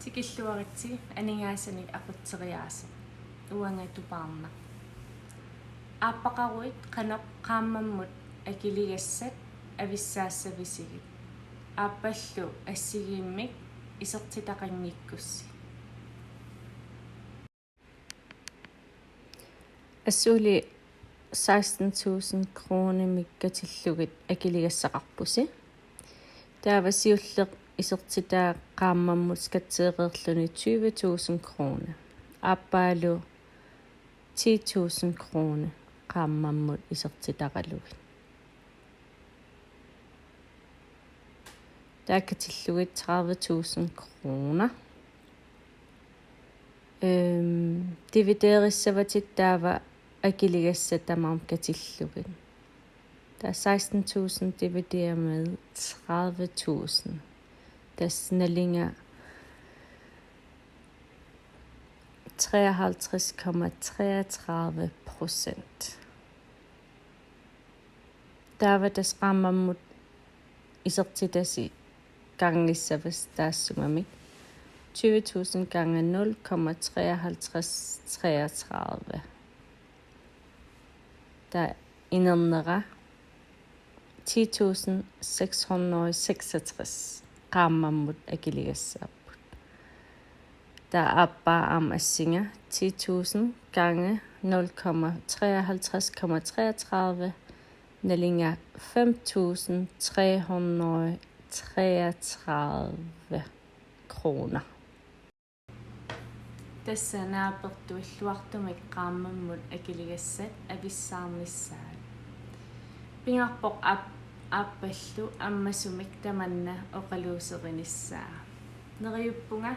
Tikilluaritsi aningaasani aqutseriaasu uangatupaarna Aappaqaruit qanoq qaammammut akiligassat avissavisigit Aappallu assigiimmik isertitaqanngikkussi Assuuli 16.000 kroner mikkatilluгit akiligassaqarpusi taavasiulleq isertitaa qaammammut skatteeqerluni 20.000 kroner Aappallu 10.000 kroner qaammammut isertitaqalugit taakatillugit 30.000 kroner dividerissavatit taava akiligassat tamaam katillugit der 16.000 divideret med 30.000 das nallinger 53,33%. Der var das qaammammut isertitasi gangisavas taassumamik 20.000 gange 0,5333. Der indernera 10.666 qaammammut akiligassat. Der er bare assinger 10.000 gange 0,53,33 nallinger 5.333 kroner. Tässä Naapertuilluartumik qaammammut akiligassat avissaarnissaat. Pingarpoq Aappallu ammasumik tamanna oqaluuserinissaa. Neriuppunga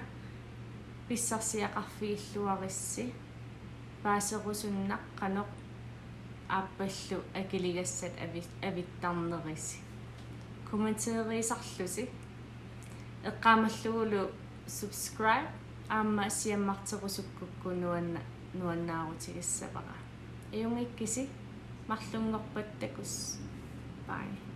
pissarsiaqarfigilluarissi paaserusunnaq qanoq Aappallu akiligassat avittarnerisi. Kommenteeriisarlusi eqqaamalluulu subscribe aamma siammarterusukkukkuu nuannaarutigissavaqa. Iungikkisi marlungorpattakus. Bye.